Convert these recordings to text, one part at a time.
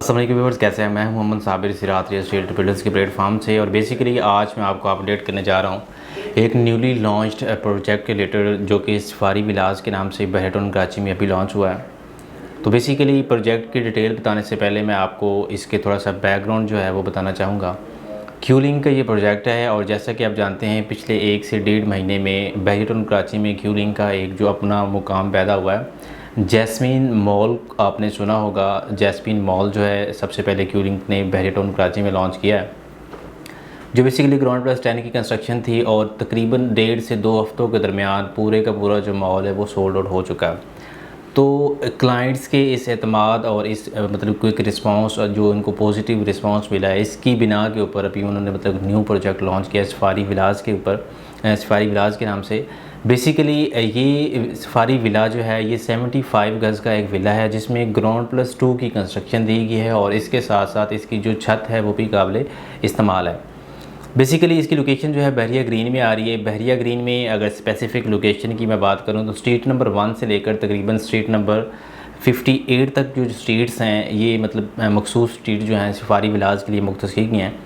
अस्सलाम वालेकुम व्यूअर्स, कैसे हैं? मैं हूं मोहम्मद साबिर सिरात रियल एस्टेट बिल्डर्स के प्लेटफॉर्म से। और बेसिकली आज मैं आपको अपडेट करने जा रहा हूं एक न्यूली लॉन्च्ड प्रोजेक्ट के रिलेटेड, जो कि सफारी विलास के नाम से बहरटोन कराची में अभी लॉन्च हुआ है। तो बेसिकली प्रोजेक्ट की डिटेल बताने से पहले मैं आपको इसके थोड़ा सा बैकग्राउंड जो है वो बताना चाहूँगा। क्यूलिंग का ये प्रोजेक्ट है, और जैसा कि आप जानते हैं पिछले 1 से 1.5 महीने में बहरटोन कराची में क्यूलिंग का एक जो अपना मुकाम पैदा हुआ है। जैस्मीन मॉल आपने सुना होगा। जैस्मीन मॉल जो है सबसे पहले क्यूलिंग ने बहरटोन कराची में लॉन्च किया है, जो बेसिकली ग्राउंड प्लस 10 की कंस्ट्रक्शन थी, और तकरीबन 1.5 से 2 हफ्तों के दरमियान पूरे का पूरा जो मॉल है वो सोल्ड आउट हो चुका है। तो क्लाइंट्स के इस एतमाद और इस मतलब क्विक रिस्पांस और जो इनको पॉजिटिव रिस्पांस मिला है, इसकी बिना के ऊपर अभी उन्होंने मतलब न्यू प्रोजेक्ट लॉन्च किया सफारी विलास के ऊपर, सफारी विलास के नाम से। बेसिकली ये सफारी विला जो है ये 75 गज़ का एक विला है, जिसमें ग्राउंड प्लस 2 की कंस्ट्रक्शन दी गई है, और इसके साथ साथ इसकी जो छत है वो भी काबिल इस्तेमाल है। बेसिकली इसकी लोकेशन जो है बहरिया ग्रीन में आ रही है। बहरिया ग्रीन में अगर स्पेसिफ़िक लोकेशन की मैं बात करूं तो स्ट्रीट नंबर 1 से लेकर तकरीबन स्ट्रीट नंबर 58 तक जो स्ट्रीट्स हैं, ये मतलब मखसूस स्ट्रीट जो हैं सफारी विलास के लिए मुख्तस की गई हैं।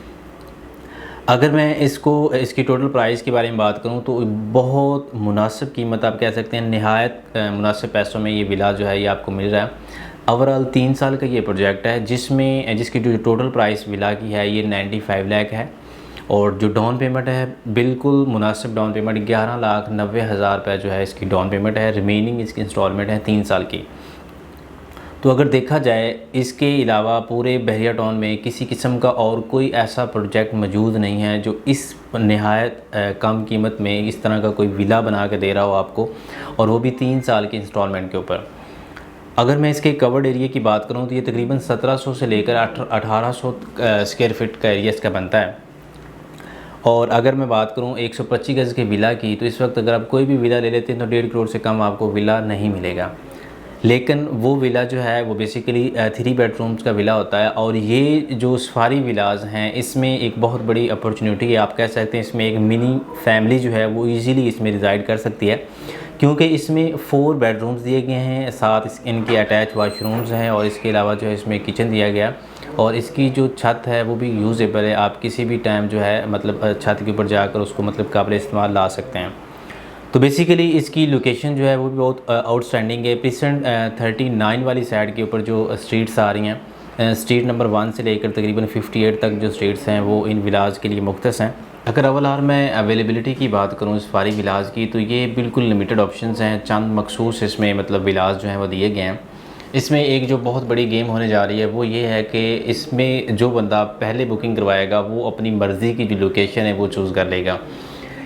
अगर मैं इसकी टोटल प्राइस के बारे में बात करूं तो बहुत मुनासिब कीमत, आप कह सकते हैं नहायत मुनासिब पैसों में ये विला जो है ये आपको मिल रहा है। ओवरऑल 3 साल का ये प्रोजेक्ट है, जिसकी जो टोटल प्राइस विला की है ये 95 लाख है। और जो डाउन पेमेंट है बिल्कुल मुनासिब डाउन पेमेंट, 11,90,000 रुपये जो है इसकी डाउन पेमेंट है। रिमेनिंग इसकी इंस्टॉलमेंट है 3 साल की। तो अगर देखा जाए, इसके अलावा पूरे बहरिया टाउन में किसी किस्म का और कोई ऐसा प्रोजेक्ट मौजूद नहीं है जो इस नहायत कम कीमत में इस तरह का कोई विला बना के दे रहा हो आपको, और वो भी 3 साल की इंस्टॉलमेंट के ऊपर। अगर मैं इसके कवर्ड एरिया की बात करूं तो ये तकरीबन 1700 से लेकर 1800 स्क्वायर फीट का एरिया इसका बनता है। और अगर मैं बात करूं 125 गज़ के विला की, तो इस वक्त अगर आप कोई भी विला ले लेते हैं तो 1.5 करोड़ से कम आपको विला नहीं मिलेगा। लेकिन वो विला जो है वो बेसिकली 3 बेडरूम्स का विला होता है। और ये जो सफारी विलास हैं इसमें एक बहुत बड़ी अपॉर्चुनिटी है, आप कह सकते हैं इसमें एक मिनी फैमिली जो है वो इजीली इसमें रिज़ाइड कर सकती है, क्योंकि इसमें 4 बेडरूम्स दिए गए हैं, साथ इनके अटैच वाशरूम्स हैं, और इसके अलावा जो है इसमें किचन दिया गया। और इसकी जो छत है वो भी यूज़ेबल है, आप किसी भी टाइम जो है मतलब छत के ऊपर जाकर उसको मतलब काबिल इस्तेमाल ला सकते हैं। तो बेसिकली इसकी लोकेशन जो है वो भी बहुत आउटस्टैंडिंग है। प्रेजेंट 39 वाली साइड के ऊपर जो स्ट्रीट्स आ रही हैं, स्ट्रीट नंबर 1 से लेकर तकरीबन 58 तक जो स्ट्रीट्स हैं वो इन विलास के लिए मुख्तस हैं। अगर अवल मैं अवेलेबिलिटी की बात करूँ सफारी विलास की, तो ये बिल्कुल लिमिटेड ऑप्शंस हैं, चंद मखसूस इसमें मतलब विलास जो हैं वो दिए गए हैं। इसमें एक जो बहुत बड़ी गेम होने जा रही है वो ये है कि इसमें जो बंदा पहले बुकिंग करवाएगा वो अपनी मर्ज़ी की जो लोकेशन है वो चूज़ कर लेगा।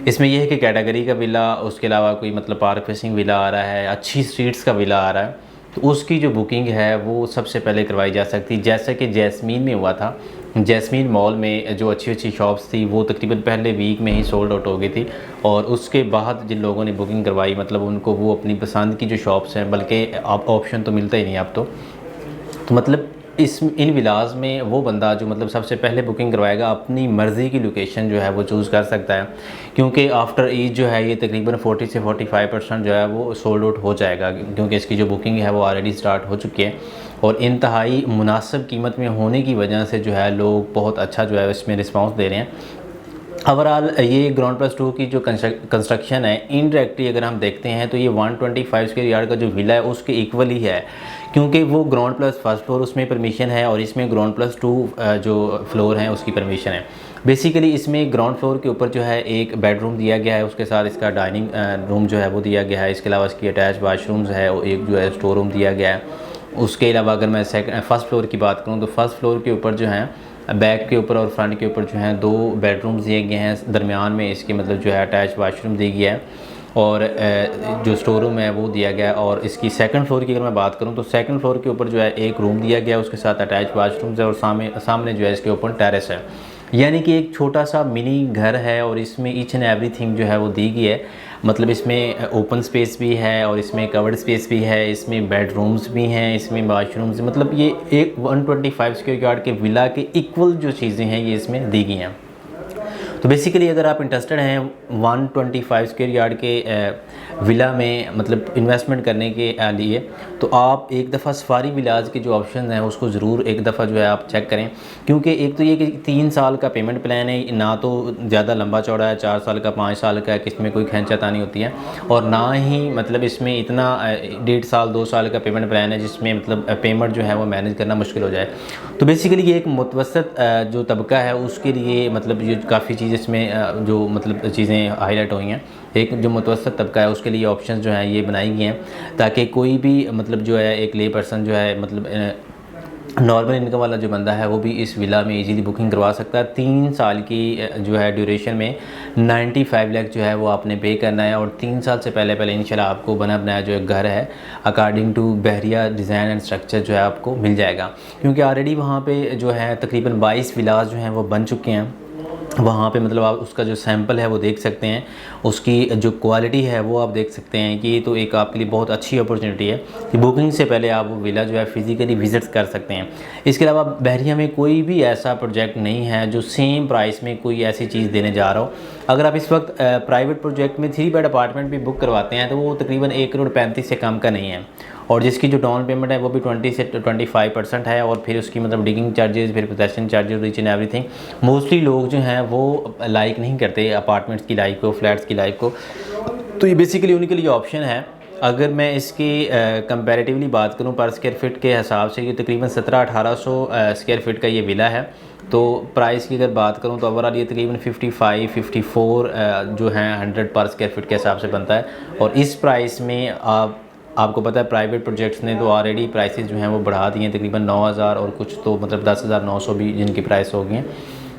इसमें यह है कि कैटेगरी का विला, उसके अलावा कोई मतलब पार्क फेसिंग विला आ रहा है, अच्छी स्ट्रीट्स का विला आ रहा है, तो उसकी जो बुकिंग है वो सबसे पहले करवाई जा सकती है। जैसा कि जैस्मीन में हुआ था, जैस्मीन मॉल में जो अच्छी अच्छी शॉप्स थी वो तकरीबन पहले वीक में ही सोल्ड आउट हो गई थी, और उसके बाद जिन लोगों ने बुकिंग करवाई मतलब उनको वो अपनी पसंद की जो शॉप्स हैं, बल्कि आप ऑप्शन तो मिलता ही नहीं आप तो मतलब इन विलास में वो बंदा जो मतलब सबसे पहले बुकिंग करवाएगा अपनी मर्ज़ी की लोकेशन जो है वो चूज़ कर सकता है, क्योंकि आफ्टर ईद जो है ये तकरीबन 40 से 45% जो है वो सोल्ड आउट हो जाएगा, क्योंकि इसकी जो बुकिंग है वो ऑलरेडी स्टार्ट हो चुकी है। और इंतहाई मुनासिब कीमत में होने की वजह से जो है लोग बहुत अच्छा जो है इसमें रिस्पॉन्स दे रहे हैं। ओवरऑल ये ग्राउंड प्लस 2 की जो कंस्ट्रक्शन है इनडायरेक्टली अगर हम देखते हैं तो ये 125 स्क्वायर यार्ड का जो विला है उसके इक्वल ही है, क्योंकि वो ग्राउंड प्लस फर्स्ट फ्लोर उसमें परमिशन है, और इसमें ग्राउंड प्लस 2 जो फ्लोर है उसकी परमिशन है। बेसिकली इसमें ग्राउंड फ्लोर के ऊपर जो है एक बेडरूम दिया गया है, उसके साथ इसका डाइनिंग रूम जो है वो दिया गया है। इसके अलावा इसकी अटैच वाशरूम्स है और एक जो है स्टोर रूम दिया गया है। उसके अलावा अगर मैं फर्स्ट फ्लोर की बात करूँ तो फर्स्ट फ्लोर के ऊपर जो है बैक के ऊपर और फ्रंट के ऊपर जो है 2 बेडरूम्स दिए गए हैं, दरमियान में इसके मतलब जो है अटैच वाशरूम दी गया है, और जो स्टोर रूम है वो दिया गया है। और इसकी सेकंड फ्लोर की अगर मैं बात करूं तो सेकंड फ्लोर के ऊपर जो है एक रूम दिया गया है, उसके साथ अटैच वाशरूम्स है, और सामने जो है इसके ऊपर टेरेस है, यानी कि एक छोटा सा मिनी घर है। और इसमें ईच एंड एवरीथिंग जो है वो दी गई है, मतलब इसमें ओपन स्पेस भी है और इसमें कवर्ड स्पेस भी है, इसमें बेडरूम्स भी हैं, इसमें वाशरूम्स, मतलब ये एक 125 स्क्वायर यार्ड के विला के इक्वल जो चीज़ें हैं ये इसमें दी गई हैं। तो बेसिकली अगर आप इंटरेस्टेड हैं 125 स्क्वायर यार्ड के विला में मतलब इन्वेस्टमेंट करने के लिए, तो आप एक दफ़ा सफारी विलाज के जो ऑप्शन हैं उसको ज़रूर एक दफ़ा जो है आप चेक करें। क्योंकि एक तो ये कि 3 साल का पेमेंट प्लान है, ना तो ज़्यादा लंबा चौड़ा है, 4 साल का 5 साल का है कि इसमें कोई खींचातानी होती है, और ना ही मतलब इसमें इतना 1.5 साल 2 साल का पेमेंट प्लान है जिसमें मतलब पेमेंट जो है वो मैनेज करना मुश्किल हो जाए। तो बेसिकली ये एक मुतवसत जो तबका है उसके लिए मतलब ये काफ़ी चीज़ इसमें जो मतलब चीज़ें हाईलाइट हुई हैं। एक जो मुतवसत तबका है उसके लिए ऑप्शंस जो हैं ये बनाई गई हैं ताकि कोई भी मतलब जो है एक ले पर्सन जो है मतलब नॉर्मल इनकम वाला जो बंदा है वो भी इस विला में इजीली बुकिंग करवा सकता है। 3 साल की जो है ड्यूरेशन में 95 लाख जो है वो आपने पे करना है, और 3 साल से पहले इंशाल्लाह आपको बना बनाया जो एक घर है according to Bahria design and structure जो है आपको मिल जाएगा। क्योंकि ऑलरेडी वहाँ पे जो है तकरीबन 22 विलास जो हैं वो बन चुके हैं। वहाँ पे मतलब आप उसका जो सैंपल है वो देख सकते हैं, उसकी जो क्वालिटी है वो आप देख सकते हैं कि ये तो एक आपके लिए बहुत अच्छी अपॉर्चुनिटी है कि बुकिंग से पहले आप वो विला जो है फ़िज़िकली विज़िट कर सकते हैं। इसके अलावा बहरिया में कोई भी ऐसा प्रोजेक्ट नहीं है जो सेम प्राइस में कोई ऐसी चीज़ देने जा रहा हो। अगर आप इस वक्त प्राइवेट प्रोजेक्ट में 3 बेड अपार्टमेंट भी बुक करवाते हैं तो वो तकरीबन 1,35 से कम का नहीं है, और जिसकी जो डाउन पेमेंट है वो भी 20 से 25% है, और फिर उसकी मतलब डिगिंग चार्जेस, फिर possession charges, reach and everything. Mostly लोग जो हैं वो लाइक नहीं करते अपार्टमेंट्स की लाइफ को, फ्लैट्स की लाइफ को, तो ये बेसिकली उनके लिए ऑप्शन है। अगर मैं इसकी कंपैरेटिवली बात करूं पर स्क्वायर फिट के हिसाब से, ये तकरीबन 1700-1800 स्क्वायर फिट का ये विला है। तो प्राइस की अगर बात करूं तो ओवरऑल ये तकरीबन 55-54 जो है 100 पर स्क्वायर फिट के हिसाब से बनता है। और इस प्राइस में आपको पता है प्राइवेट प्रोजेक्ट्स ने तो ऑलरेडी प्राइसेस जो हैं वो बढ़ा दिए हैं, तकरीबन 9,000 और कुछ तो मतलब 10,900 भी जिनकी प्राइस हो गई हैं।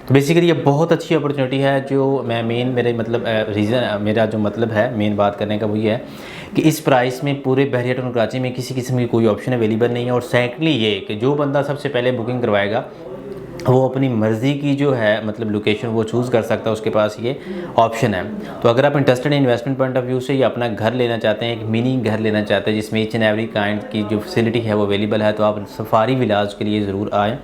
तो बेसिकली ये बहुत अच्छी अपॉर्चुनिटी है। जो मैं मेरे मतलब रीज़न मेरा जो मतलब है मेन बात करने का वही है कि इस प्राइस में पूरे बहरिया टाउन कराची में किसी किस्म की कोई ऑप्शन अवेलेबल नहीं है। और सेकेंडली ये कि जो बंदा सबसे पहले बुकिंग करवाएगा वो अपनी मर्ज़ी की जो है मतलब लोकेशन वो चूज़ कर सकता है, उसके पास ये ऑप्शन है। तो अगर आप इंटरेस्टेड हैं इन्वेस्टमेंट पॉइंट ऑफ व्यू से या अपना घर लेना चाहते हैं, एक मिनी घर लेना चाहते हैं जिसमें ईच एंड एवरी काइंड की जो फैसिलिटी है वो अवेलेबल है, तो आप सफारी विलाज के लिए ज़रूर आएँ,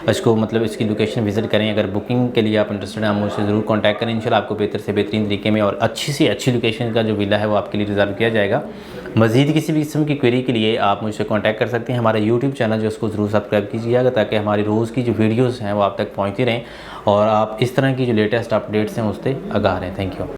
इसको मतलब इसकी लोकेशन विज़िट करें। अगर बुकिंग के लिए आप इंटरेस्टेड हैं आप मुझसे ज़रूर कॉन्टैक्ट करें। इंशाल्लाह आपको बेहतर से बेहतरीन तरीके में और अच्छी से अच्छी लोकेशन का जो विला है वो आपके लिए रिजर्व किया जाएगा। मज़ीद किसी भी किस्म की क्वेरी के लिए आप मुझसे कॉन्टैक्ट कर सकते हैं। हमारा यूट्यूब चैनल जो उसको ज़रूर सब्सक्राइब कीजिएगा ताकि हमारी रोज़ की जो वीडियोज़ हैं वो आप तक पहुँचती रहें और आप इस तरह की जो लेटेस्ट अपडेट्स हैं उससे आगाह रहें। Thank you.